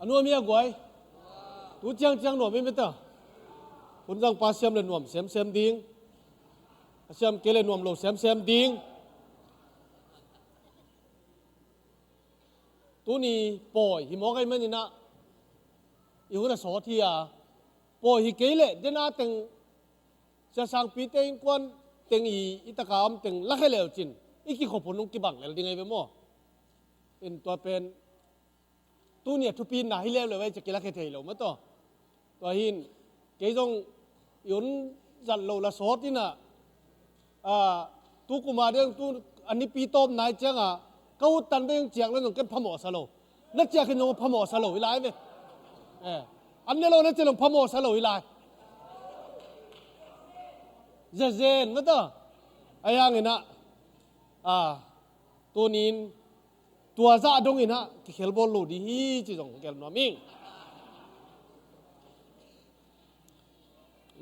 อันนู้นมีอะไรตัวจังหน่วยไม่เป็นคนจังปาเสียมเลยหน่วมเสียมดิ้งเสียมเกลือหน่วมโลเสียมดิ้งตัวนี้ปล่อยหิมะไงมันนี่นะอีกคนสอที่ปล่อยหิเกลือเดี๋ยวน่าตึงจะสั่งปีเต็งกวนตึงอีตะกามตึงลักให้แล้วจินอีกกี่ขบผลลงกี่บังแล้วยังไงไปมั่วเป็นตัวเป็นตัวเนี่ยทุปีนหนาให้แล้วเลยว่าจะกินลักให้เทแล้วมั้งตัวหินเกยจงยุนจัดโลละสอที่น่ะตัวกุมาเรื่องตัวอันนี้ปีต้มนายเจ้าเขาตันไปยังเจียงแล้วหนุ่มกันพมอสโลนักเจียขึ้นลงพมอสโลวิไลเนี่ยอันนี้เราเนี่ยจะลงพมอสโลวิไลเจนมั้งไอ้ยังไงนะตัวนี้ตัวซาดงอินะที่เขลบอลลูดีฮีจีจงเกลน้ำมิง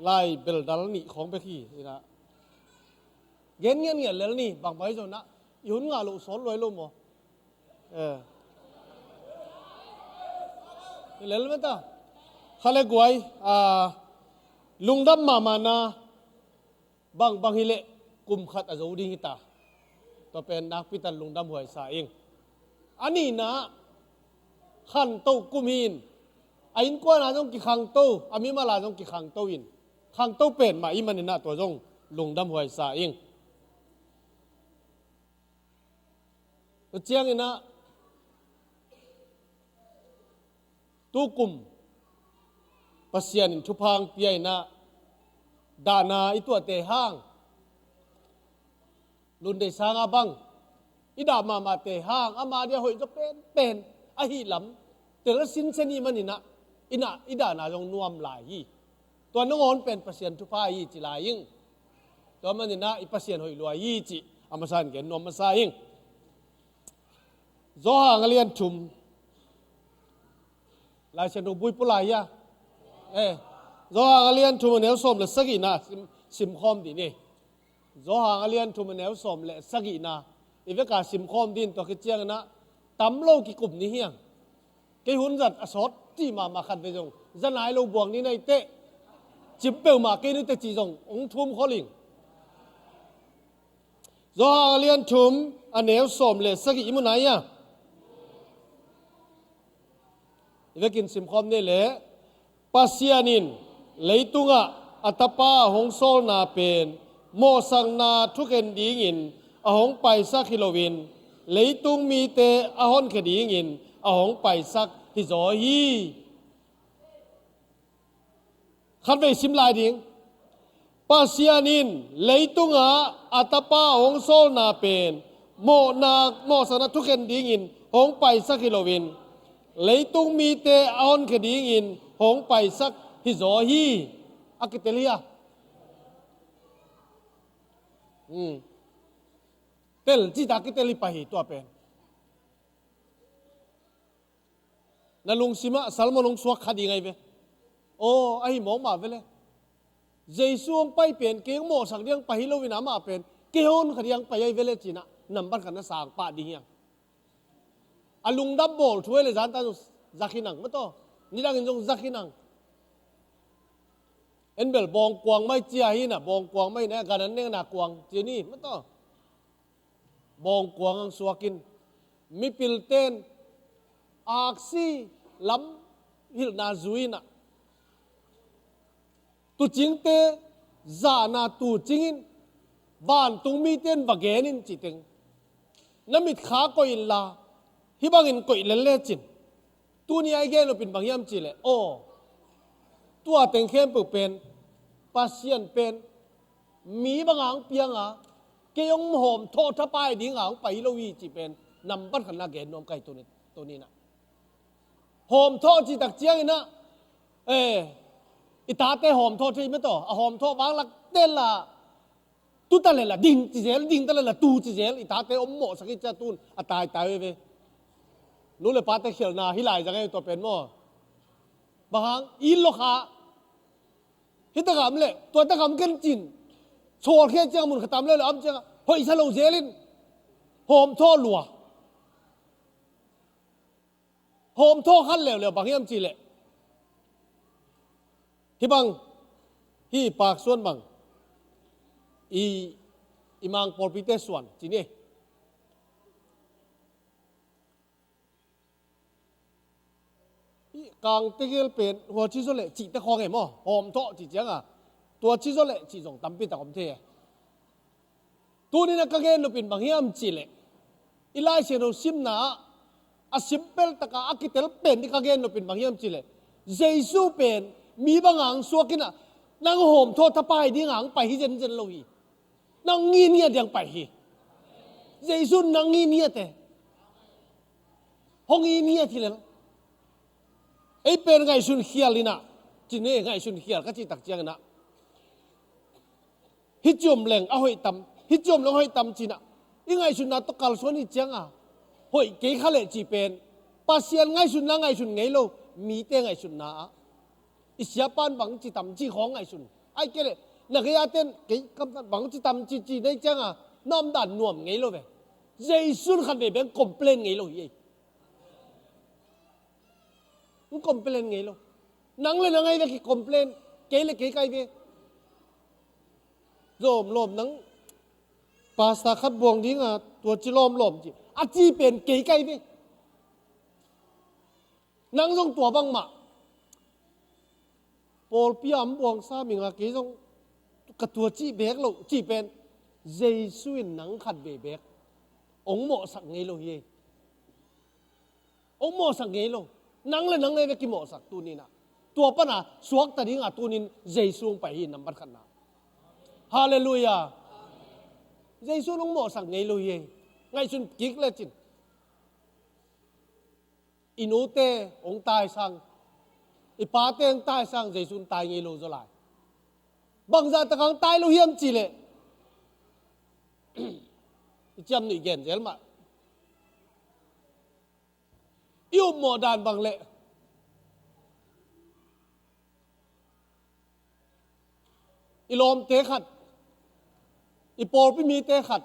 ไล่เบลดัลนี่ของไปขี้นะเงี้ยแล้วนี่บางใบจนนะยุนงาลูสอนรวยลูกมั้งแล้วมั้งตาข้าเล็กไว้ลุงดำมานะบางฮิเลกุมขัดอาจจะอุดิหิตาตัวเป็นนักพิทันลุงดำหวยสายเองอันนี้นะขันโตกุมินไอ้อินกว่านะต้องกี่ขังโตอามิมาลาต้องกี่ขังโตอินขังโตเป็นมาอิมันนี่นะตัวจงลุงดำหวยสายเอง ตัวเจียงอินะตุกุมปัสยานินทุพังเปียนะดานาอิตัวเตห้างลุนเดสางาบังอิดามาเตห้างอามาเดียหอยจะเป็นอหิลำแต่ละสินเซนีมันนะอิดานาจงนวมหลายตัวน้องอนเป็นปัสยานทุพายีจิลายิงตัวมันนะอิปัสยานหอยลอยยีจิอามาสันเกนนวมมาซายิงโซฮางเลียนชุมลายเชนูบุยปุลายะโซฮางเลียนชุมเนวสมเลสกีนาสิมคอมดีนี่โซฮางเลียนชุมเนวสมเลสกีนาอีเวกาสิมคอมดินตัวคิดเจียงนะตำโลกิกุมนี่เฮียงกี่หุ่นจัดอสอดที่มาขัดไปจงจะนายเราบวงนี่ในเตะจิบเปลมากี่นี่เตะจีจงองทุ่มขลิงโซฮางเลียนชุมอันเนวสมเลสกีอิมุนายะอีเวกินสิมคอมนี่แหละปัสยานินเลยตุงะอัตปาหงโซนาเป็นโมสังนาทุกเอ็นดีงินอหงไปสักกิโลวินเลยตุงมีเตอหอนคดีงินอหงไปสักฮิโซฮีขันไปสิมลายดิงปัสยานินเลยตุงะอัตปาหงโซนาเป็นโมสังนาทุกเอ็นดีงินหงไปสักกิโลวินเลยตุงมีเตอหอนคดีงินหงไปสักฮิโซฮีอากิเตเลียเตลจีตากิเตลิปะฮีตัวเป็นนั่นลุงซิมาสัลมลุงสวกขัดยังไงเว้โอ้ไอ้หมองมาเว้เลยเจสุงไปเป็นเกี่ยงโมสักเดียงไปฮิโลวินามาเป็นเกี่ยงขัดยังไปยัยเวเลยจีน่ะนำบัตรกันนะสางป่าดีเฮียงอลุงดับโบลช่วยเลยจานตาจักขินังไม่ต้องนี่ดังจงจักขินังเอ็นเบลบองกวางไม่เจียหินะบองกวางไม่แน่การนั้นเนี่ยหนักกวางเจนี่ไม่ต้องบองกวางอังสวกินมีปิลเตนอักซีล้ำฮิลนาซุยนะตุจิงเตจานาตุจิงินบ้านตุงมีเตนบะเกนินจิติงน้ำมิดขาก็อินลาฮิบังอินก็อินเล่จินตัวนี้ไอเกนเราเป็นบางยามจิเลโอตัวเต็งเข้มเป็นปัสยันเป็นมีบางหางเปียงอ่ะเกี่ยงหอมโทษทับไปดิ้งหางไปฮิโลวีจีเป็นนำบัตรขันนาเกนนมไก่ตัวนี้นะหอมโทษจีตักเจียงนะอิตาเตหอมโทษที่ไม่ต่อหอมโทษบางลักเต้นละตุตะเลยละดิ่งจีเจลดิ่งตะเลยละตูจีเจลอิตาเตอมโมสักจะตุนตายเว้ยรู้เลยปาเตเขียนนาฮิไลจะไงตัวเป็นโมบางอินโลคาฮิตกรรมเลยตัวตะกรรมกันจินโชว์แค่เจ้ามุนขตามเลยอ้ำเจ้าเฮ้ยฉลองเจลินโฮมท่อหลัวโฮมท่อขั้นเหลวบางที่อ้ำจีเลยที่บังที่ปากส่วนบังอีมังปอลปิเตส่วนจีนี่กางเตกิลเป็นหัวชิโซเล่จีตะคองไงมั้งหอมโตจีเจียงอ่ะตัวชิโซเล่จีจงตั้มปีตะคอมเทตัวนี้นะก็เกณฑ์เราเป็นบางอย่างจีเล่อีไลเชโนซิมนาอาซิมเปิลตะกาอากิเตลเป็นที่ก็เกณฑ์เราเป็นบางอย่างจีเล่เจสุเป็นมีบางอย่างสวกินะนางหอมโทษทับไปดิ้งหางไปที่เจนโลหีนางงีเนี่ยยังไปฮีเจสุนางงีเนี่ยแต่ห้องงีเนี่ยที่เลยไอ้เป็นไงสุนเขียลินะจีนี่ไงสุนเขียลก็จีตักเจียงนะฮิจมแรงเอาให้ตำฮิจมลงให้ตำจีนะยังไงสุนนะตกกัลส่วนนี้เจียงอ่ะเฮ้ยเกี่ยขเลจีเป็นปัสยันไงสุนนะไงสุนไงโลมีเตไงสุนนะอิสยาปันบังจีตำจีของไงสุนไอ้เกลนักยาเต้นเกี่ยกำบังจีตำจีได้เจียงอ่ะน้อมดันน่วมไงโลเว้ยเจสุนขันเดเป็นคอมเพลนไงโลยี่มันคอมเพลนไงโลนังเลยนังไงเด็กคอมเพลนเกลเกยไกเว้ยโลมนังภาษาขัดบวงดิ้งอ่ะตัวจิโลมจีอาจีเป็นเกยไกเว้ยนังทรงตัวบังมาปอลพิอัมบวงซามิงอ่ะเกยทรงกระตัวจีเบกโลจีเป็นเจสุนนังขัดเบก องโมสักไงโลเยองโมสักไงโลนังเลยเวกิโมสักตัวนี้นะตัวปนะสวกตะดิ้งอ่ะตัวนี้เยซูไปหินนับบัดขันนะฮาเลลูยาเยซูองโมสักไงโลเยไงสุนกิกเลยจินอินูเตองตายสังอีปาเตงตายสังเยซูตายไงโลจะลายบางจากตะกังตายโลเฮียมจีเลจำนี่เกณฑ์เจลมาอิวโมดานบางเลอีลมเตะขัดอีปอลไปมีเตะขัด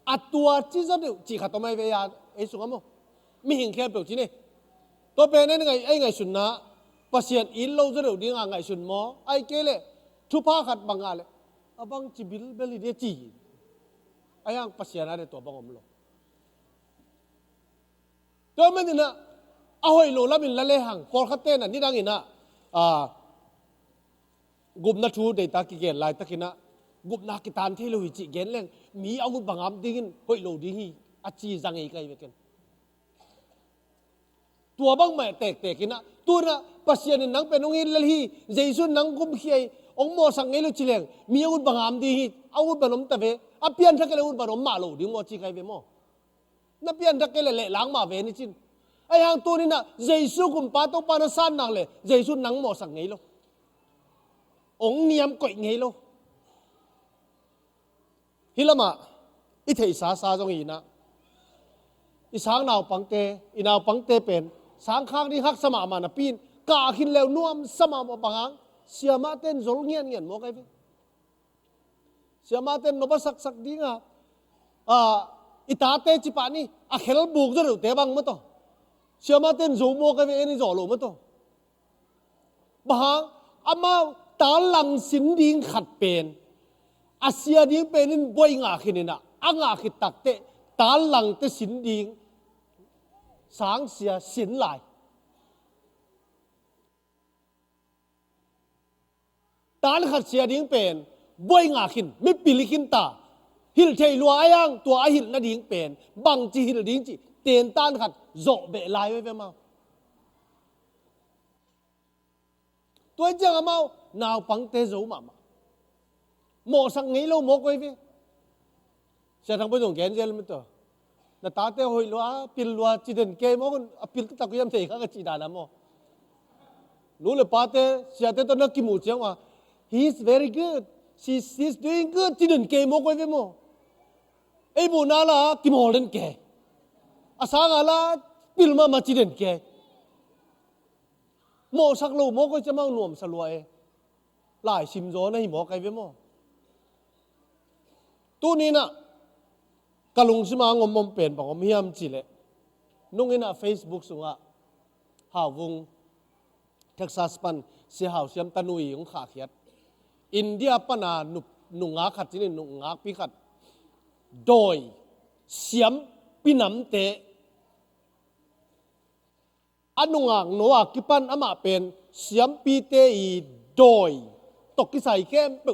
อัดตัวจีจะดูจีขัดทำไมเวียไอ้สุขมั้งมีหิงแค่เปล่าจีนี่ตัวเป็นนั่นไงสุนนะภาษาอินเราจะดูดิ้งไงสุนหมอไอ้เกลเลยทุพาขัดบางอะไรบางจีบิลเบลีเดียจีไอ้ยังภาษาอะไรตัวบางอมโลตัวมันนี่นะเอาให้โลละมินละเลหังพอขัดเต้นนี่ดังอินะกุมนัทูเดต้ากิเกลไลตะกินะกุมนักกิตานที่เราหิจิเกนเล่งมีอาวุธบางอันดิ้งให้โลดิ้งฮีอาจีจังไงกันเวกันตัวบางไม่แตกกินะตัวน่ะภาษาเนี่ยนังเป็นองค์อินละฮีเจสุนนังกุมเขียองโมสังเงลุจิเลงมีอาวุธบางอันดิ้งฮีอาวุธบางนมตะเวอเปียนทักเกลอาวุธบางนมมาโลดิ้งว่าจีกันเวมอนับเปียนทักเกลเละล้างมาเวนี่จินไอ้ยังตัวนี้น่ะเจสุกุมปาโตปานาสันนังเลยเจสุนังโมสังเงลุองเนียมก่อยไงโลฮิลามาอิเทอิสาจงอีนะอิสางนาวปังเตอินาวปังเตเป็นสางข้างที่ฮักสมามานะปีนกาขินแล้วน่วมสมามาปังหางเสียมาเต้นโจลเงียนโมกันเสียมาเต้นนบสักดิ้งอิตาเตจิปานี่อะเคลบุกจะรู้เตบังมั้งต่อเสียมาเต้นโจโมกันเอ็นี่โจโลมั้งต่อบางอามาตาลังสินดิ้งขัดเป็นอาเซียดิ้งเป็นนินบ่อยงาขินนะอ่างาขิดตักเตตาลังเตสินดิ้งสางเสียสินไหลตาลขัดเสียดิ้งเป็นบ่อยงาขินไม่ปิลิขินตาหิลเทลัวยังตัวหิลนาดิ้งเป็นบังจีหิลดิ้งจีเตียนตานขัดโจเบลายไว้เป็นมาตัวเจ้ามาหนาวปังเตโจมาโมสังไงเราโมกไว้พี่เสียทั้งไปตรงแกนเจลมันตัวน่ะตาเตหอยลัวปิลลัวจีเดนเกมโมกันปิลตะกุยมเตะข้างจีดานะโมรู้เลยป้าเตเสียเตตัวนักกิมูเจียงว่า he is very good she's doing good จีเดนเกมโมกไว้พี่โมไอ้บุญนาละกิมโฮเดนเกอาสางาละปิลมาจีเดนเกโมสักโลโมก็จะมั่งหน่วมสลวยหลายชิมโจนะหิมอไกเวโมตัวนี้นะกะลุงชิมางอมมเป็นบอกว่ามีมจิเลนุ่งอินะเฟซบุ๊กสุงะหาวงเท็กซัสปันเสียหาวเสียมตะนุยของขาเขียดอินเดียปนานุงงาขัดที่นี่นุงงาปีขัดโดยเสียมปีน้ำเตอันนุงอ่างโนอากิปันอามาเป็นเสียมปีเตอีโดยตกกิใส่เข้มปุ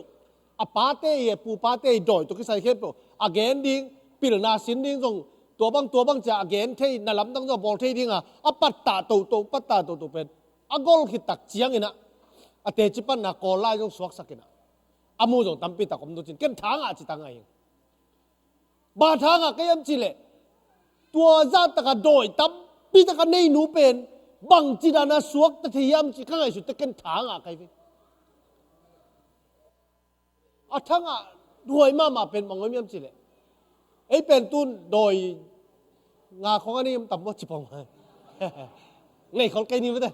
อาปาเตอีปูปาเตอีโดยตกกิใส่เข้มปุอาเกนดิ้งปีลนาสินดิ้งตรงตัวบางจะอาเกนเทนลำตั้งตัวบอลเทดิ้งอาปัตตาตัวปัตตาตัวเป็นอากอลขิดตักเจียงอินะอาเตจิปันนักกอลไล่ตรงสวกสักอินะอามูจงตั้มปีตักผมดูจินเกันทางจิตังไงบาทางก็ยังจิเลตัวจัตตะโดยตั้มปีตะกันในหนูเป็นบางจีดานาสวกตะที่ยามจีข้างไอ้สุดตะเกันทางใครพี่ทั้งด้วยมาเป็นบางอย่างจีเลยไอ้เป็นตุนโดยงาของอันนี้มันต่ำว่าจิปองไงเขาใกล้นี้ไม่ได้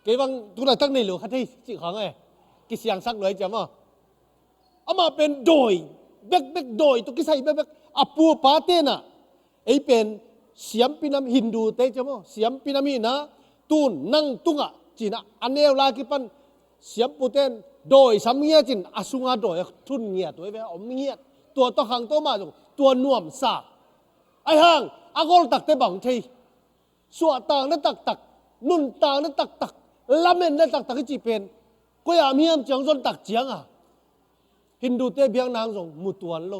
เกี่ยงตุนอะไรตั้งในหลวงคัดที่จีของไงกิเสียงสักเลยจ้ะมั้งเอามาเป็นโดยเบกโดยตุกิใส่เบกอปูปาเตน่ะไอ้เป็นเสียมปีน้ำฮินดูเตจ้ะมั้งเสียมปีน้ำมีนะตุนนั่งตุงจีน่ะอันเนวลากิปันเสียมปูเตนโดยสามเงียจินอาสุงาโดยทุนเงียตัวไอ้แบบอมเงียตัวต่อหางตัวมาตัวน่วมสาไอ้ห่างอากอลตักเตบังทีสัวต่างนั่นตักนุ่นต่างนั่นตักลำเม็นนั่นตักจีเป็นก็อย่ามีจังจนตักเจียงฮินดูเตเบียงนางส่งมุตวนโล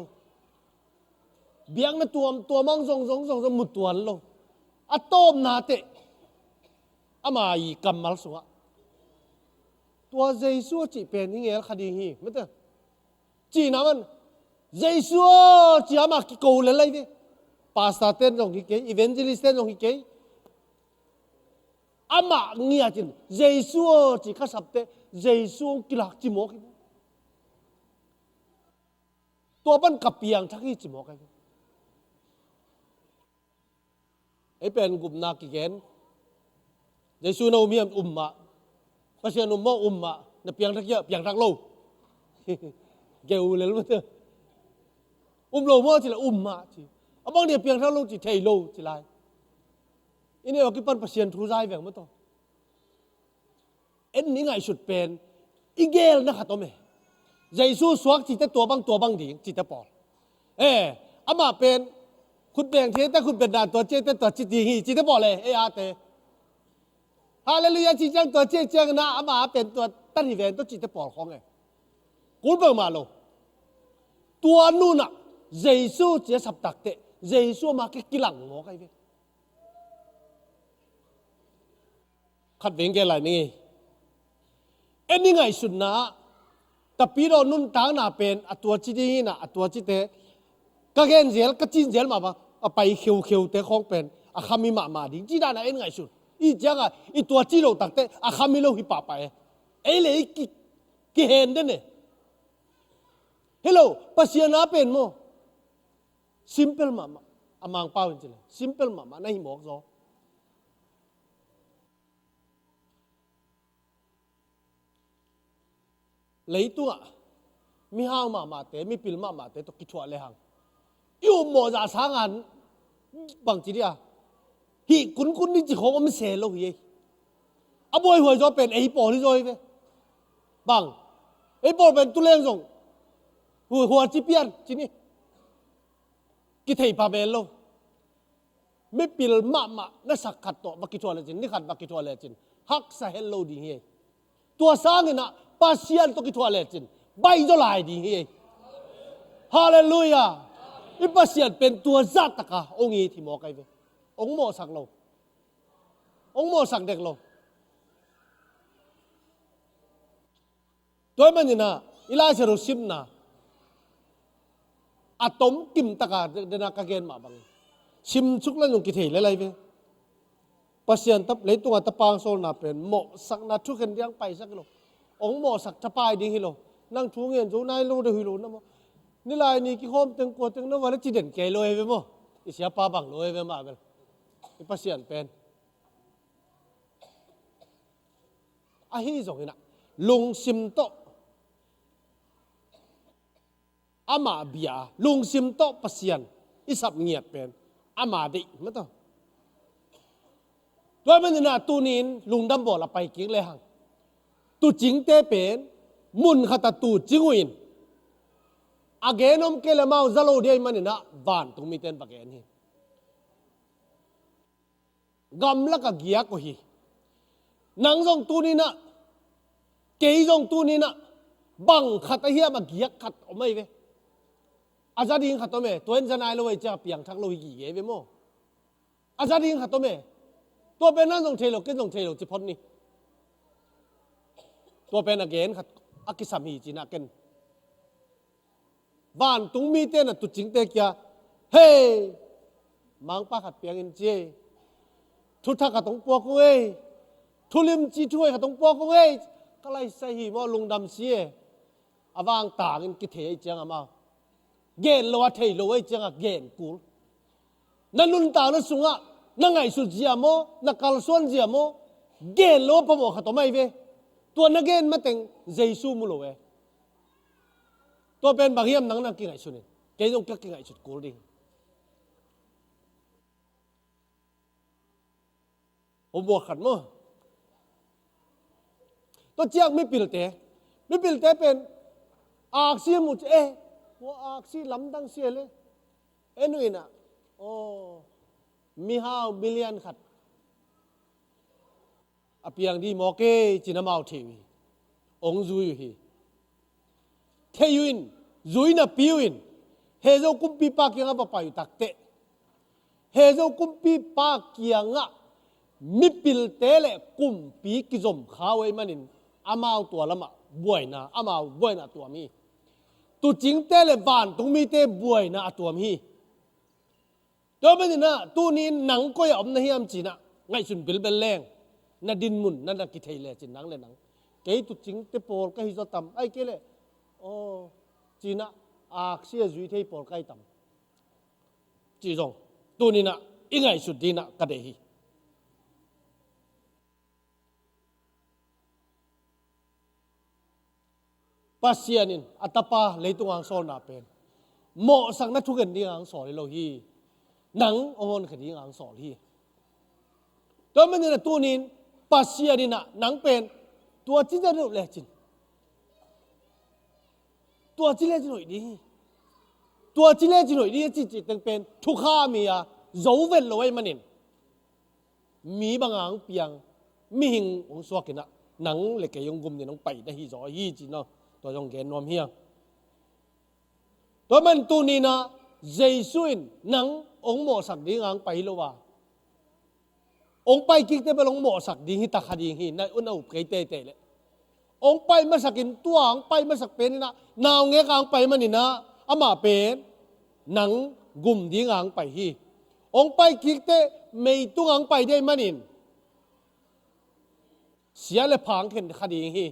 เบียงนะตัวมังทรงมุดตัวลงอะต้มนาเตะอามาอีกำมัลสวะตัวเจสัวจีเป็นยังไงคดีฮีไม่เถอะจีน่ะมันเจสัวจีอามากิโกเลเลยดิปาสตาเต้นตรงที่เกย์อีเวนจิลิสเต้นตรงที่เกย์อามาเงียจินเจสัวจีข้าสับเตเจสัวกิลักจิโมกิตัวปั้นกับเปียงทักที่จิโมกิไอเป็นกลุ่มนักกิเกนเจสัวน่ามีอันมาภาษาหนุ่มมาในเปียงทักเยอะเปียงทักโลเกี่ยวเลยรู้ไหมโลมั่วจีละมาจีอ่ะบางเดียเปียงทักโลจีเทโลจีไรอินเดียว่ากี่ปันภาษาทูใจแบ่งมั้งตัวเอ็นนี่ไงสุดเป็นอีเกลนะครับตัวเมย์ใจสู้สวกจีแต่ตัวบางดีจีแต่ปอดอามาเป็นคุณแบ่งเทแต่คุณเป็นด่านตัวเจ๊แต่ตัวจีดีฮีจีแต่ปอดเลยอาเตฮาเลลูยาจีจังตัวเจ๊จังนะอามาเป็นตัวตั้งหิเวนตัวจีแต่ปอดของไงกูเปิดมาโลตัวนู่นน่ะใจสู้เจ๊สับตักเตใจสู้มาแค่กิหลังหัวใครเว้ขัดเวงแกอะไรนี่เอ็นนี่ไงสุดนะแต่ปีเรานุ่นทางน่ะเป็นตัวจีดีน่ะตัวจีเตก็เห็นเจลก็จินเจลมาปะไปเขียวเตของเป็นคำมีมาดิจีด้านน่ะเอ็นไงสุดอีจังอีตัวจีโร่ตักเตคำมีโลหิปะไปเลยกี่เห็นเด้เนี่ยฮัลโหลภาษาหน้าเป็นมั้ง simple มาอามังเป้าจริงๆ simple มาไม่หิมอกซอเลยตัวมีห้างมาเตะมีปิลมาเตะตัวกิจวัตรเลยหังอยู่หมอจะสร้างงานบางทีเดียฮีคุณนี่จีของมันเสียลงยี่อ่ะบ่อยหัวจะเป็นไอ้ปอที่จะไปบางไอ้ปอเป็นตัวเลี้ยงส่งหัวจีเปียนจีนี่กิเทยพาเบลโลไม่ปิลมานั่นสักขัดตัวบักกิจวัตรเลยจีนี่ขัดบักกิจวัตรเลยจีฮักซาเฮลโลดีเฮตัวสร้างเนี่ยนะภาษาตัวกิจวัตรเลยจีใบจะลายดีเฮฮาเลลูยาอีภาษาเป็นตัวจัตตะกะองค์ที่หมอไกเวองค์หมอสักโลองค์หมอสักเด็กโลตัวมันนี่นะอิลาเชรุชิมนะอะตอมกิมตะกะเดนักเกณฑ์มาบังชิมชุกแล้วยงกิเทยเลยเวภาษาตับเลยตัวตะปางโซนาเป็นหมอสักนัดทุกคนยังไปสักโลองหมอสักจะไปดีฮิโลนั่งทุ่งเงินจูนายรู้เดือดฮิโลนะมั้งนี่ลายนี่กี่คนตึงกวดตึงนั้นวันนี้จีเด่นเกลอยไปมั้งอิสยาปาบังลอยไปมาเป็นอิปัสยันเป็นอาฮีส่งนี่นะลุงซิมโตอามาเบียลุงซิมโตปัสยันอิสับเงียบเป็นอามาดิมั้งต่อด้วยมันนี่นะตูนินลุงดำบ่อละไปกิ๊กเลยหังตูจิงเตเป็นมุนขัดตูจิงวินอาเกนอมเกลมาซาโลเดียมันนี่นะวานตุมิเตนปะเกนฮีกำลักเกียก็ฮีนังจงตูนี่นะเกยจงตูนี่นะบังขัดเฮียมาเกียขัดอไม่เวอาจารย์ดิงขัดตัวเมตัวเอ็นจะนายเลยจะเปียงทักโลหิเยเวโมอาจารย์ดิงขัดตัวเมตัวเป็นนั่นจงเทโลกินจงเทโลจิพอนนี่ตัวเป็นอเกนขัดอากิสามีจีนักเกนบ้านตุงมีเต้นตุจิงเตกยาเฮ้มังปะขัดเปียงอินเจทุทักขัดตงปวกเว้ยทุลิมจีช่วยขัดตงปวกเว้ยก็ไล่ใส่หีมอลุงดำเสียอาวางตากินกิเทยจังอามาเกนโลวะเทยโลไว้จังเกนกูนั่นลุนตานั่นสุงะนั่งไงสุดเจียโมนักการส่วนเจียโมเกนโลพะโมขัดตัวไม่เวตัวนักเกนมาแต่งเจซูมุโลเวตัวเป็นบางอย่างนั่งนั่งกินไงสุนิเกยต้องกินไงสุดกูดิผมบอกขันมั้งตัวเจ้าไม่ปิลเตเป็นอาเซียมุดว่าอาเซียลำดังเสียเลยนู่นน่ะโอ้มี5 บิลเลียนขัดอภิยังดีโมเกจินามาวทีวีองซุยฮีเทยุนซุยน่ะปิวิน เฮโซกุมปีปาเกียงะปะปาอยู่ตักเตเฮโซกุมปีปาเกียงะมิปิลเตเลกุมปีกิจมข้าวไอ้มันินอามาตัวละมาบวยนะอามาบวยนะตัวมีตุจิงเตเลบานตุงมีเตบวยนะตัวมีตัวมันนี่นะตัวนี้หนังก็ยอมนะเฮียมจีนะไงสุนบิลเบลแรงนะดินมุนนั่นนะกิเทเลจีนังเลยหนังเกยตุจิงเตปอลก็ฮิจตัมไอ้เกเลโอ้จีนะอาเซียจุยเทปอลก็ไอ้ตัมจีจงตัวนี้นะอีไงสุดดีนะกระเดฮีปัสยานินอัตปาเลยตัวอังโซนาเป็นโมสังนัทุกันดีอังโซเลยโลฮีหนังองค์คดีอังโซฮีตัวมันเนี่ยตัวนี้ปัสยานินะหนังเป็นตัวจิจะรู้เลยจินตัวจิเลจิหน่อยดีตัวจิเลจิหน่อยดีจิจิตั้งเป็นทุกข้ามีอะโจเวนเลยมันนี่มีบางอังเปียงมีหิงองสวกินะหนังเล็กยงกุมเนี่ยน้องไปได้ฮีจอฮีจิเนาะตัวจงเกณฑ์นวมเฮียตัวมันตัวนี้นะเจสุนนังองโมสักดีงไปโลว่าองไปกิกเตไปลงโมสักดีหิตาคดีหินั่นอุณหภูมิเตะเลยองไปมาสักินตัวองไปมาสักเป็นนะนาวเงี้ยกางไปมันนี่นะอามาเป็นหนังกุมดีงไปฮีองไปกิกเตไม่ตัวงไปได้มันนี่เสียเลยพังเห็นคดีฮี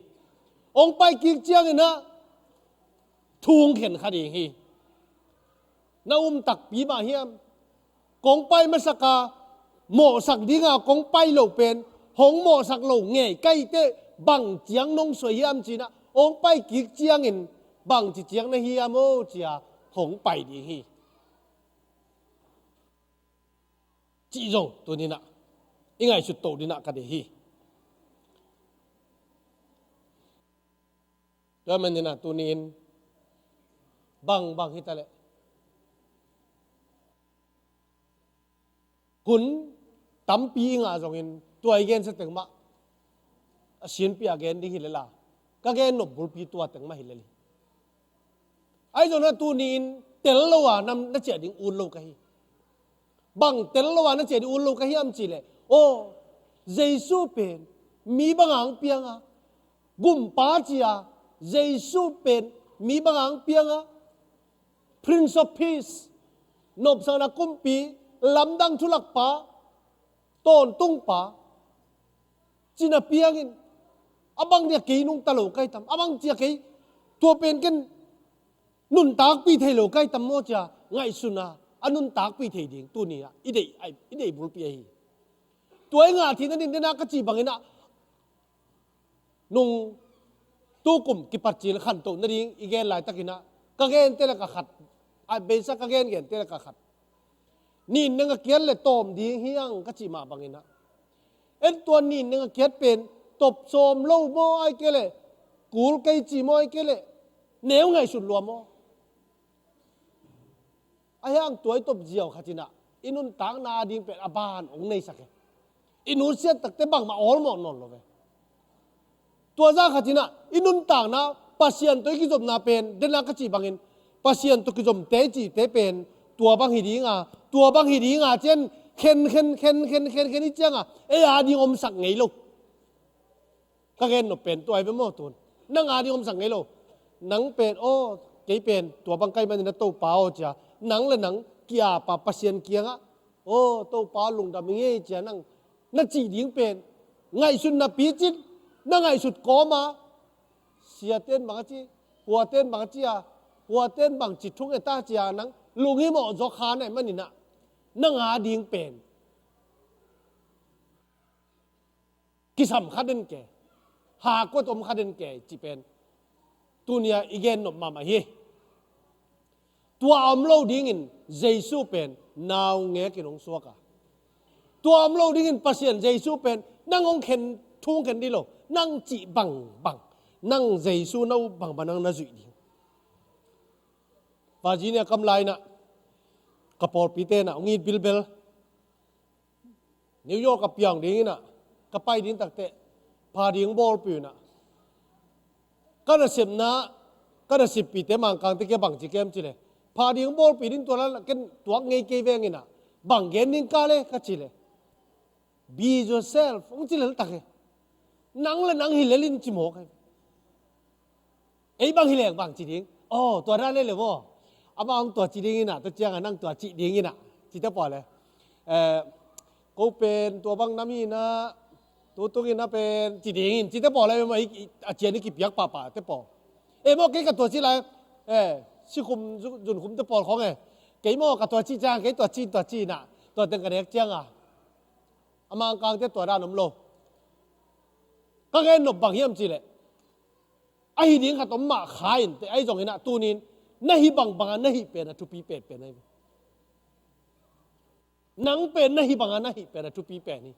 องไปกิกเจียงนะทุงเห็นคดีฮีนาตักปีมาเฮียมกงไปมาสักกาโมสักดีงากงไปโลเป็นหงโมสักโลเงยใกล้เตบังเจียงนงสวยเฮียมจีนะองไปกิกเจียงอินบังจีเจียงในเฮียมโอจียหงไปดีฮีจีจงตัวนี้นะยังไงสุดโตดีนะกันดีฮีแล้วมันนี่นะตัวนี้บางฮิตาเลคุณตั้มปีงาจงอินตัวไอเกนสตึงมาเสียนปีอาเกนดีฮิเลล่ะก็เกนนบบุลปีตัวตึงมาฮิเลลีไอ้จงนั้นตัวนี้เตลลวานำนักเจดิงอุลโลกะฮีบางเตลลวานักเจดิอุลโลกะฮีอัมจีเลโอ้เจสุเป็นมีบางอังเปียงอ่ะกุมปาจีอ่ะเจสุเป็นมีบางอังเปียงอ่ะ Prince of Peace นบสังนักกุมปีลำดังทุลักปะต้นตุ้งปะจีน่าเปียงินอบางเนี่ยกีนุ่งตะโลกไก่ตำอบางเจียกีตัวเป็นกันนุนตากปีเทโลกไก่ตำโมจ้าไงสุนาอนุนตากปีเทดิงตัวนี้อ่ะอีเดบุลปีฮีตัวงาที่นั่นนี่นักจีบังเงินะนุ่งตู้กลุ่มกิปัจจีละขันโตนั่นเองอีเกนหลายตะกินะกะเกนเตละกะขัดไอเบสักกะเกนเกนเตละกะขัดนี่นึงกะเกียนเลยตอมดีเฮียงกะจีมาบังเงินะเอ็นตัวนี่นึงกะเกียนเป็นตบโสมโลโมไอเกเลกูลไกจีโมไอเกเลเนวไงสุดรวมโมไอ้ยังตัวตบเจียวขัดจีนะอินุนต่างนาดิงเป็นอบานองในสักอินุเสียตักเตบังมาออลมอนนนเลยตัวจ้าขัดจีนะอินุนต่างนะปัสยันตัวกิจมนาเป็นเดนักจีบังเงินปัสยันตัวกิจมเตจีเตเป็นตัวบางหิดีงาตัวบางหิดีงาเช่นเข็นนี่เจ้าอ่ะอาดีอมสักไงลูกก็เห็นหนูเป็นตัวไอ้เป็นโมตุนนั่งอาดีอมสักไงลูกหนังเป็นโอ้เกี่ยเป็นตัวบางไก่มันนี่นะโตเปล่าจ้ะหนังเลยหนังเกี่ยป่าปัสยันเกี่ยงอ่ะโอ้โตเปล่าลุงดำยังไงจ้ะนั่งนั่งจีดิ้งเป็นไงสุดนับปีจิตนั่งไงสุดก้อมาเสียเต้นบางจีหัวเต้นบางจีอ่ะหัวเต้นบางจิตทุกไอ้ตาจีอ่ะนังลุงให้หมอจอคานไอ้มันนี่นะนั่งหาดิ้งเป็นกิสำคัญเด่นแก่หากว่าตมคัญเด่นแก่จีเป็นตัวเนี้ยอีเกนนบมาเฮตัวอมโลดิ้งินเจสุเป็นนาวเงี้ยกินองสวกะตัวอมโลดิ้งินปัสยันเจสุเป็นนั่งองเข็นทุ่งเข็นดิโลนั่งจีบังนั่งเจสุน่าบังนั่งน่าจุยดิ้งปาจีเนี่ยกำไรนะกระปอปีเตนะงีดบิลเบลนิวยอร์กกับเปียงดิ้งนะก็ไปดิ้งตักเตะพาดิ้งบอลปีนะก็น่ะสิบนะก็น่ะ10 ปีเตมังกลางที่แกบังจีเกมจีเลย พาดิ้งบอลปีนินตัวนั้นกันตัวไงเกยเวงินะบางเกนิงกาเลกัจจิเล be yourself องจิเลตักเอนังละนังฮิเลลินจิโมกไอ้บางฮิเลบางจิดิ้งโอ้ตัวนั้นเลยบ่อามาองตัวจิดิ้งน่ะตัวเจียงนั่งตัวจิดิ้งน่ะจิตะปอเลยกูเป็นตัวบางน้ำมีนะตัวตัวกินนะเป็นจิดิ้งจิตะปอเลยมาอาเจียนี่กิบยักป่าเตะปอโมเกกับตัวจิไรชิคุมจุนคุมเตะปอของเกยโมกับตัวจิจางเกยตัวจีน่ะตัวเต็งกระเด็กเจียงอามังกางเตตัวด้านนมโลก็แค่หนบบางเฮียมจีเลยไอ้ดิ้งขัดต้มมาขายแต่ไอ้จงเห็นนะตัวนี้น่าฮิบังน่าฮิเป็นนะทุปีเป็ดเป็นไงนังเป็นน่าฮิบังน่าฮิเป็นนะทุปีเป็ดนี่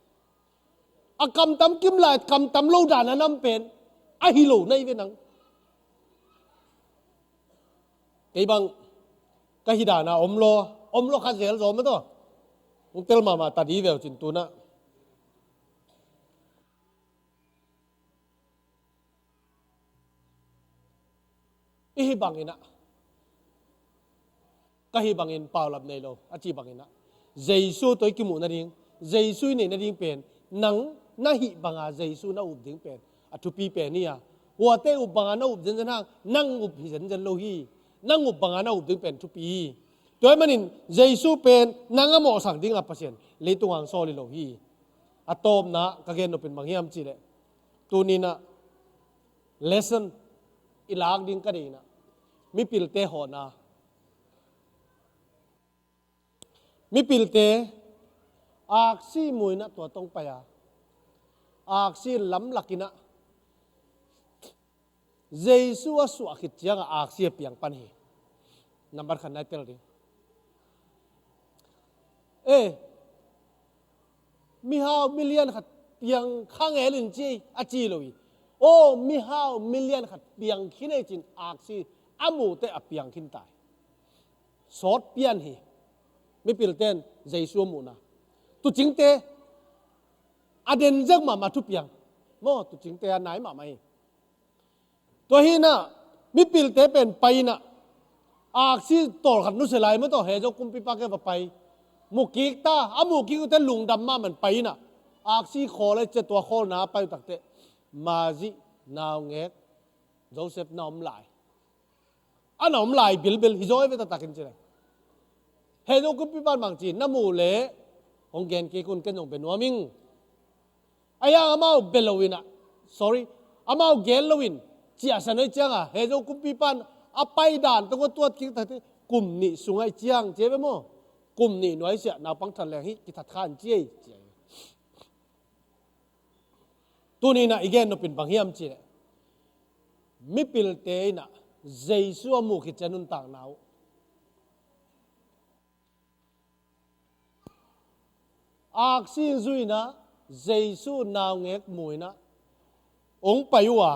อากำตำกิมลายกำตำโลดานะน้ำเป็นไอ้ฮิโลในเวนังไอ้บางก็ฮิดานะอมโลขัดเสียลโซมั้ยตัวมึงเตลมาตัดดีเวลจินตูนะอีบังอินะก็ฮีบังอินเปล่าลับในโลอาจีบังอินะเจสูตัวกิมุนาดิงเจสูนี่นาดิงเป็นนังน่าฮีบังอาเจสูน่าอุบดิงเป็นอัตุปีเป็นนี่หัวเตอุบบังอาน่าอุบเจนนั่งนั่งอุบหิเจนโลฮีนั่งอุบบังอาน่าอุบดิงเป็นทุปีตัวมันนินเจสูเป็นนั่งอโมสังดิงอัปเสียนเลตุงังโซลิโลฮีอัตโตมนะก็เกณฑ์เป็นบางอย่างจีเลยตัวนี้นะ lesson ilag din ka din na mi pilte ho na mi pilte aksi mui na to tong paya aksi lam lakina jesu asu akit yang aksi piang pan hi number khan na tel ri mi hao million khat piang khang elin chi achi loiโอ้มีห้ามิลเลียนขัดเปียงขี้ในจินอากซีอามูเตอเปียงขินตายสอดเปียนฮีไม่ปิลเตนใจชัวมูนะตุจิงเตอเดนจักมาทุเปียงโมตุจิงเตไหนมาไม่ตัวฮีน่ะมีปิลเตเป็นไปน่ะอากซีต่อขัดนุสลายไม่ต่อเหตุกุมปิปากเกไปมุกิกตาอามุกิกเตลุงดำมามันไปน่ะอากซีขอเลยเจตัวขอหนาไปตักเตมาจินาวเงกโจเซฟน้อมลายอันน้อมลายบิลฮิโจเอเวตตะกินเจเลยเฮโดกุปิปานบางจีน้ำมูเล่องเกนกีคุณกันยงเป็นวามิงไอ้ยังอามาเบลวินsorry อามาเกลวินจีอาสันไอเจียงเฮโดกุปิปานอาไปด่านตัวตัวคิดแต่กลุ่มนี่สุงไอเจียงเจ๊ไปมั้งกลุ่มนี่หน่วยเสียนาปังทันแรงฮิกิทัดขานเจ๊ตัวนี้นะอีกอย่างนึงเป็นบางอย่างจีเลยมิปิลเตยนะเจสัวมุขิจนุนต่างนาวอักษิณจุยนะเจสัวนาวเงกมวยนะองไปว่า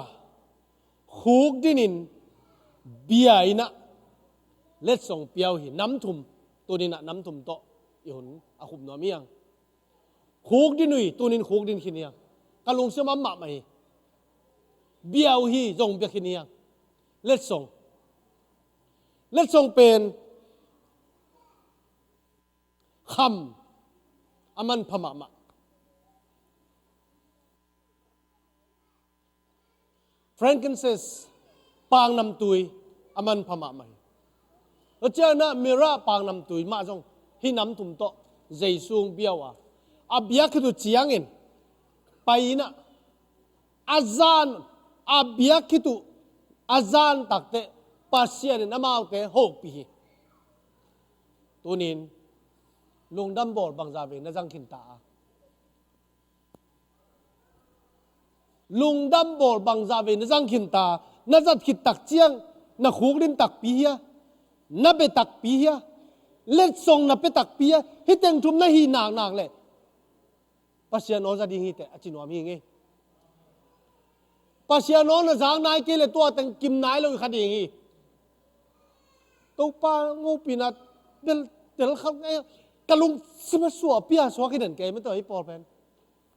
ขุกดินินเบียอินะเล็ดส่งเปียวหินน้ำทุ่มตัวนี้นะน้ำทุ่มโตอีหุ่นอาคุมนัวเมียงขุกดินุยตัวนี้ขุกดินขี้เนียงกะลุงเสมาหมาไม่เบียวฮีจงเบียกินียเล็ดส่งเป็นคำอามันพม่า frankincense ปางนำตุยอามันพม่าไม่แล้วเจ้าหน้ามิระปางนำตุยมาจงที่นำถุมโตใจสูงเบียวอาเบียคือตัวเจียงเงินไปนะอาจารย์อาเบียคิตุอาจารย์ตักเตปัสเซียนน้ำเอาเตหกปีตัวนี้ลุงดำบอลบางจาเวนะจังขินตาลุงดำบอลบางจาเวนะจังขินตานะจัดขิดตักเจียงนะขุกดินตักปีเฮียนะเปตักปีเฮียเล็ดทรงนะเปตักปีเฮียฮิตเต็งทุมนะฮีนางเลยปัสเซียนโนจะดีฮิตอจินวามีไงปัสเซียนโนนะจางนายเกเลยตัวแต่งกิมนายเลยคดีงี้ตัวป้างูปีนัดเดลเขาไงกะลุงสมัสวเปียสวากินเด่นแกไม่ตัวไอ้ปอลแพน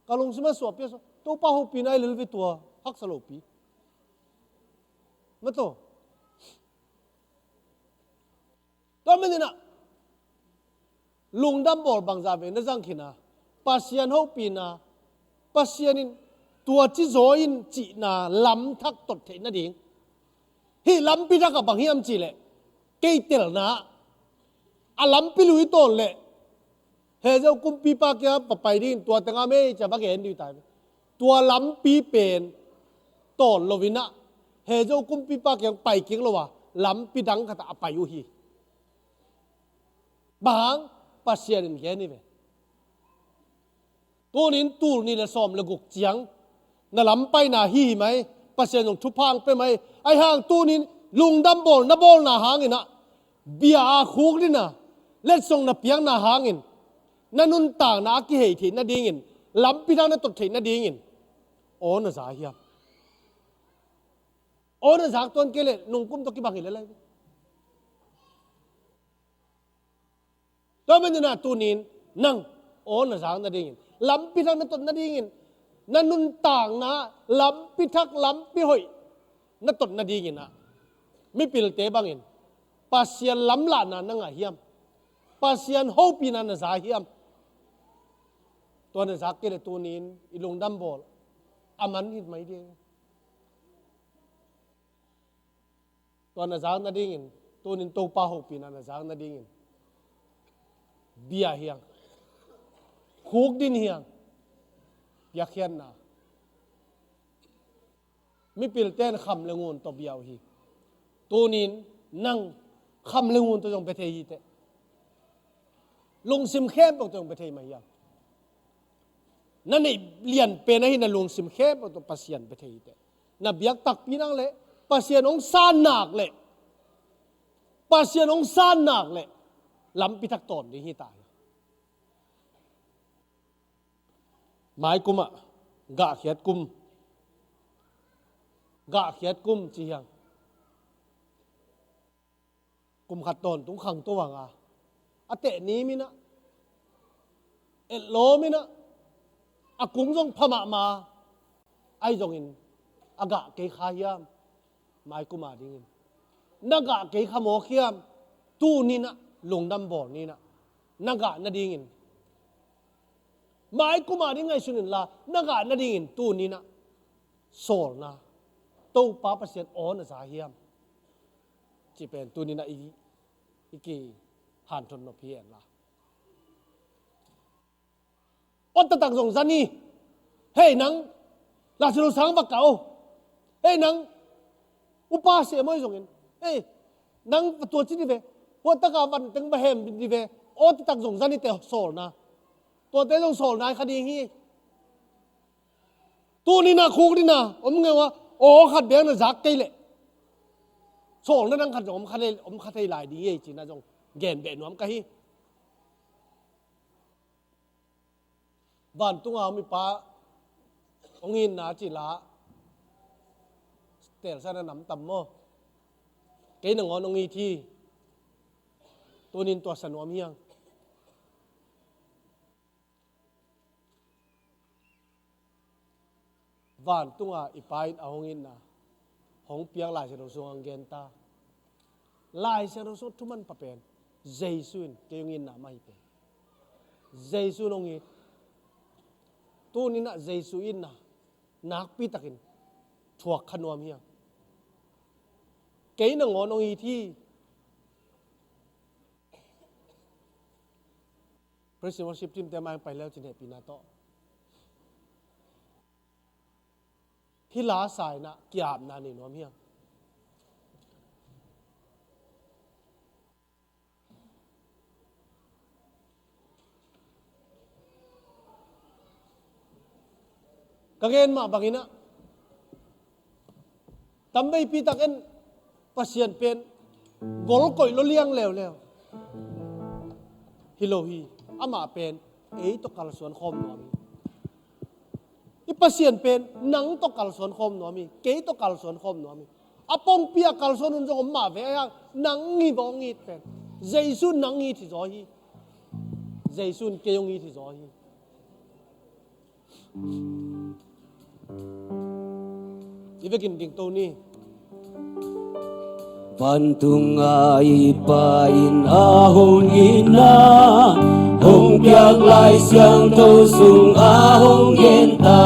กะลุงสมัสวเปียตัวป้าหูปีนายเลยไปตัวฮักสโลปีไม่ตัว ก็ไม่เนี่ยลุงดำบอลบางจาเวนั่นจังขินะปัสยันเขาปีนาปัสยันินตัวจิโซอินจีนาล้ำทักตดเทนั่นเองฮีล้ำพิทักกับบางเฮียมจีเล่เกยเตลนะอาล้ำพิลุยต้นเล่เฮเจ้ากุมปีปากยาปะไปดินตัวแต่งาไม่จะบักเห็นดีตายตัวล้ำปีเป็นต้นโลวินะเฮเจ้ากุมปีปากยังไปกิ้งแล้ววะล้ำปีดังขตาไปอยู่ฮีบางปัสยันินแค่นี้เว้ตัวนี้ตูนี่ละซ้อมละกุกเจียงน่ะล้ำไปน่ะฮีไหมปัสยันของทุพางไปไหมไอ้ห่างตัวนี้ลุงดำบอลน่ะบอลน่ะหางอินะเบียอาคุกนี่น่ะเล็ดส่งน่ะเปียงน่ะหางอินนั่นนุ่นต่างน่ะกี่เหตุน่ะดิ้งินล้ำปีดังน่ะตดเทน่ะดิ้งินโอ้น่ะสาเฮียโอ้น่ะสักตอนเกล็ดนุ่งกุ้มตะกี้บังหินอะไรตัวมันน่ะตัวนี้นั่งโอ้น่ะสักน่ะดิ้งินล้ำปีดังน่ะตดน่ะดิ้งินนั่นนุ่นต่างนะล้ำปีทักล้ำปีหอยน่ะตดน่ะดิ้งินนะไม่ปิลเตบังหินปัสยันล้ำละน่ะนั่งเฮียมปัสยันฮูปีน่ะน่ะสาเฮียมตัวน่ะสักเกล็ดตัวนี้อีลงดำบอลอามันหิดไหมเดียตัวน่ะสักน่ะดิ้งินตัวนี้โตป้าฮูปีน่ะน่ะสักน่ะดิ้งินเบียเฮียงคุกดินเฮียงอยากเขียนนะไม่ปิลเต้นคำเลงวนตัวเบียวฮีตัวนี้นั่งคำเลงวนตัวจงไปเทยีเตลงซิมเข้มตัวจงไปเทมาอย่างนั่นนี่เลียนเป็นอะไรนั่นลงซิมเข้มตัวปัสยันไปเทยีเตนับยักตักปีนั่งเลยปัสยันองซานหนักเลยปัสยันองซานหนักเลยล้ำพิทักษ์ตอนนี้ฮีตายหมายกุมอะกะเขียดกุมจียังกุมขัดตอนตุ้งขังตัววังอะเตะนี้มินะเอ็ดโลมินะอากุมจงพม่ามาไอจงอินอากะเกยขายามหมายกุมาดิ้งนักกะเกยขโมเขียมตู้นี่นะลงดำบ่อนี่นะนักกะนาดิ้งหมายกุมาดิ้งไงสุนินลานักกะนาดิ้งตู้นี่นะโซลนะตู้ป้าเปอร์เซ็นต์อ่อนสาเฮียมจีเป็นตู้นี้นะอีกีหันทนนพีเอ็นละอดตะตังสงสันนี่เฮ้ยนังลาสิโลสังบักเก่าเฮ้ยนังอุปาเสียไม่ส่งเงินเฮ้ยนังตัวชิ้นนี่เว้พวกตะกาบันตึงบะเฮมนี่เว้อดตะตังสงสันนี่แต่โซลนะตัวเต้ต้องโซลนายคดีฮีตู้นี้นะคุกนี่นะผมไงว่าโอ้ขัดเบี้ยนะจักเกยเลยโซลนั่นนั่งขัดผมขัดเลยผมขัดให้หลายดีจริงนะจงแก่นเบ็ดหนุ่มกะฮีบ้านตุ้งเอามีป้าองหินนาจิละเตะสนน้ำต่ำโมเกยหนังงอนองฮีทีตัวนินตัวสนวมเฮียงบ้านตุ้งอีปายเอาหงอินนะหงเปียงลายเสดสวงเกนตาลายเสดสวงทุมันปะเป็นเจสุนเกยงอินนะไม่เป็นเจสุนองอินตัวนี้นะเจสุอินนะนักปีตะกินถวกขนวมเฮียเกยหนังงอนองอีที่พระสิวชิปจิมแต่มาไปแล้วจินเหตุปีนาโตที่ลาสายนะกียบนานี่น้อมเฮียงกางเกนมาบางอินะทำไมปีตักเอ็นปัสยันเป็นกอลก่อยล้เลี้ยงแล้วฮิโลฮีอามาเป็นตกกาลสวนคมน้อมีอีปัสยันเป็นนังตกกาลสวนคมน้อมีเกยตกกาลสวนคมน้อมีอาปงเปียกาลสวนนุ่งจงมาเวียนังงีบองงีเป็นเจสุนนังงีที่จอฮีเจสุนเกยงงีที่จอฮีอีเวกินดิ่งตัวนี้ Pantungai pain ahong ina Hong biag lai siang to sung ahong genta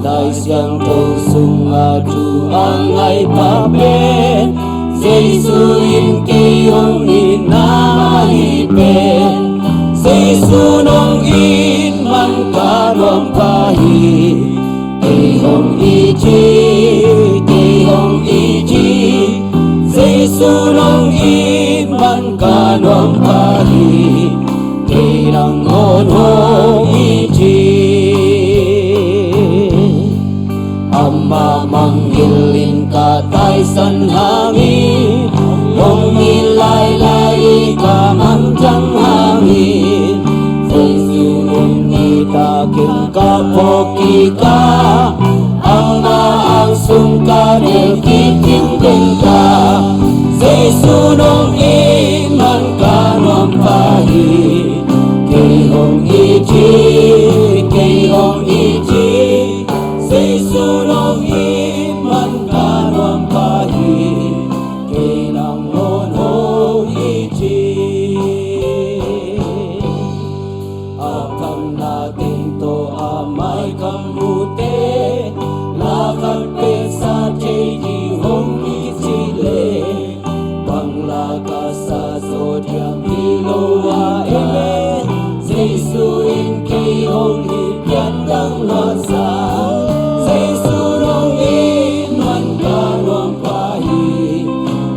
Lai siang to sung adu angai papen Jesu in kiyong ina ipen Jesu nong in man kanong kahi Kiyong iji, kiyong iji Jesu nong iman kanong kahi Kirang ngonong iji Ama manggilin katay sanhangin Nong ilaylay ka manjang hangin Jesu nong itakin kapoki ka Ama ang sungkanil kitingin ka Jesu nong iman kanong kahi Kiyong iji, kiyong iji Jesu nong iman kanong kahi Kinang ngonong iji Akam natin to amay kamuti Lakad pesa jeji hong isile Panglaka sa zodyang iloa ele Jesu in kiyong ipiandang lasa Jesu nong iman kanong kahi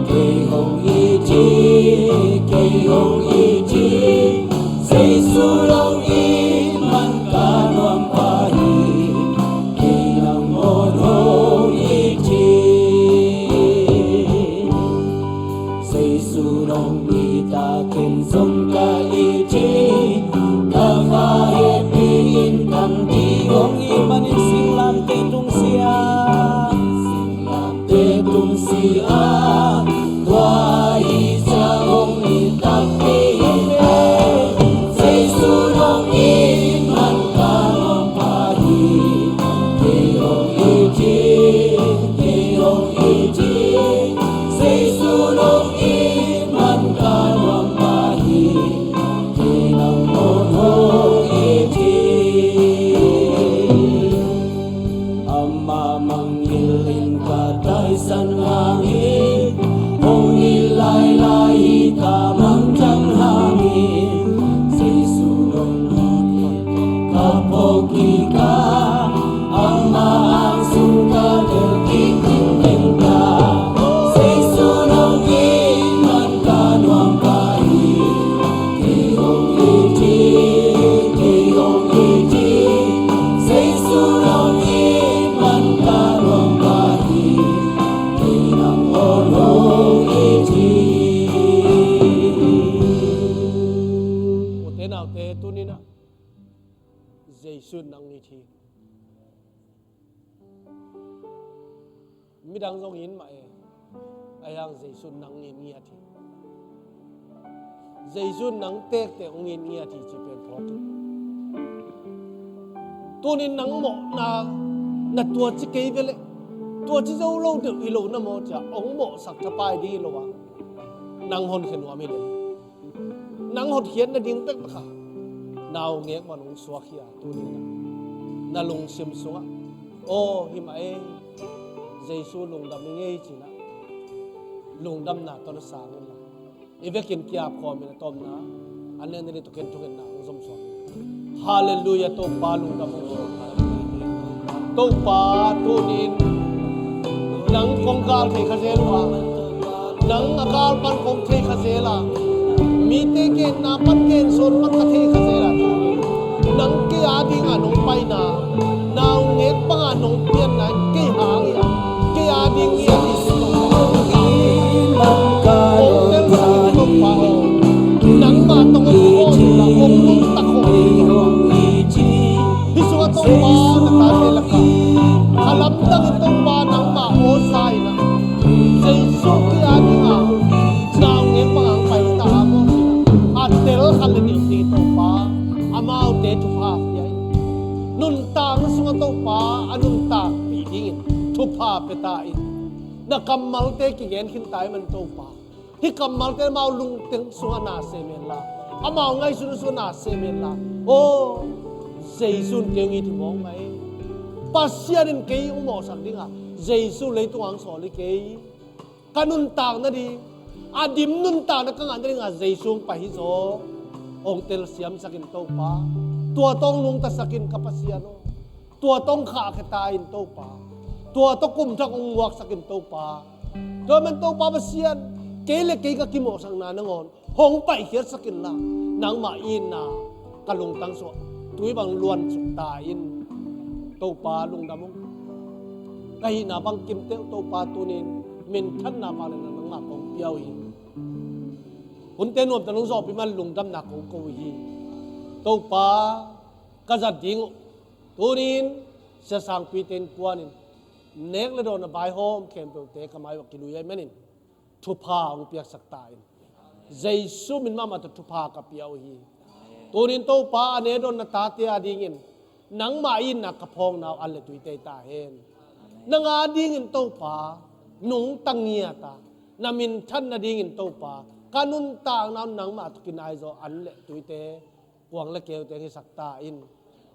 Kiyong iji, kiyong iji Jesu nong iman kanong kahi Kinang ngonong iji Jesu nong itakin song ka iji Kakahipiin kang tiyong imanin singlang tetong siya Singlang tetong siya Tuwai siyang itakin Jesu nong iman kanong kahi Kiyong iji, kiyong iji Jesu nong iman kanong kahi Kinang ngonong iji Ama manggilin katay sanhangin Kung ilaylay ka manjang hangin Jesu nong kapogi ka Ama ang sungkanil kitingin ka Jesu nong iman kanong kahi Kiyong iji, kiyong iji Jesu nong iman kanong kahi Kinang ngonong iji O tenaw te tunina Jesu nang iti Midang zong yin ma Ayang Jesu nang in ngiyati Jesu nang tek te ong in ngiyati jipen thotu Tunin nang mo na tua chi kei vele Tua chi zau lâu được ilo na mo cha ong mo sak thapai di lo wa Nang hon khen wa mi le Nang hot hian na ding pek ka Naw ngek man ong suakhia tunin na lung sim sunga O himae Jesu lung dam ngei chi na Lung dam na to na sangin la Ivekin kia ko mi na tom na Anen ni to ken na zom so Hallelujah to pa lung dam so To pa tunin Nang kong gal thei khazel wa Nang akal pan kong thei khazela Mi te ke na pan ken son man ka thei khazela Nang ke adi nga nong pai na Naw ngek pa nga nong pian na ke hang ya Ke adi ngia ni se Iman kanong kahi Nang ma tong ko la kong mong takho Kiyong iji Hisu ka tong pa na tatela ka Alam dang itong pa nang ma o sai na Jesu ke adi nga Naw ngek pa nga pai ta mo Atel kalani dito pa Amaw te tu pa yai Nun tang sunga to pa anun ta pidingin tu pa petain na kamal te ki gen khin tai man to pa hi kamal te mau lung teng su na se men la amao ngai su na se men la o Jesus kêu nghi thì mong mai pasianin kei umo sak dinga Jesus lấy tuang so li kei kanun tang na di adim nun tang na kang andring a Jesus pa hi zo ong tel siam sakin to pa tua tong nung ta sakin kapasiano tua tong kha khatain to pa tua to kum thak ong wak sakin to pa do man to pa pasian kele kei ka kimo sang na nangon hong pai khiat sakin la nang ma in na kalung tang so tui bang luan suk ta in to pa lung damong kai na bang kim te to pa tunin min than na ma na nang ma kong piao hi hun te nom tanong zo pi man lung dam na ko ko hi to pa ka za ding tunin sa sang pi ten kwanin nek le do na bai hom kem to te kamai wa kilu yai manin thu pa ong piak sak ta in jaisu min ma ma thu pa ka piao hi tunin to pa ane don na ta te adingin nang ma in na kapong naw alle tui te ta hen nang adingin to pa nung tangia ta namin than na dingin to pa kanun tang naw nang ma tukinai zo alle tui te wang le keu te hi sak ta in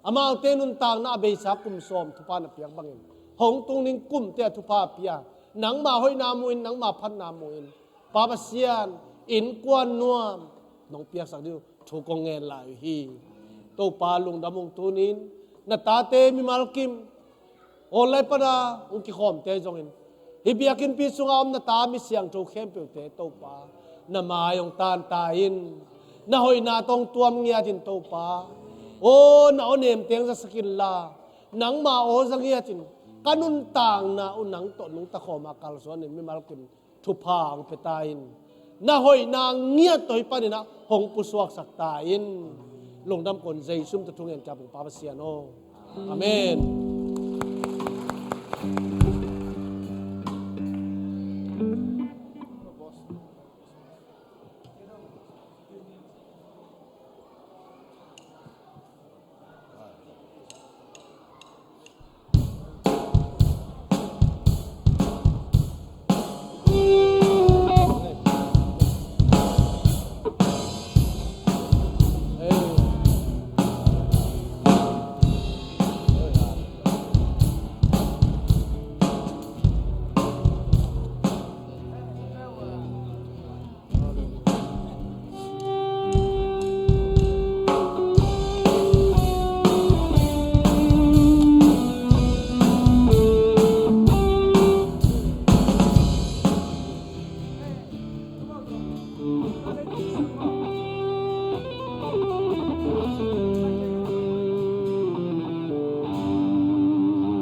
amao te nun tang na be sa kum som thu pa na piak bangin hong tung ning kum te thu pa pia nang ma hoi na muin nang ma phan na muin pa ba sian in kwan nuam nong piak sak diu thu ko ngen lai hi to pa lung damong tunin na tate mi malkim olai pada ung ki khom te jongin hibiakin pi sunga om na ta mi siang tho khem pe te to pa na ma yong tan ta in na hoi na tong tuam ngia tin to pa o na onem teng sa sakin la nang ma o zang ngia tin kanun tang na unang to nung ta khoma kal so ni mi malkim thu pa ang pe ta in na hoi na ngia toy pa ni na hong pu suak sak ta in lung dam kon jai sum ta thung en ka pa pa siano amen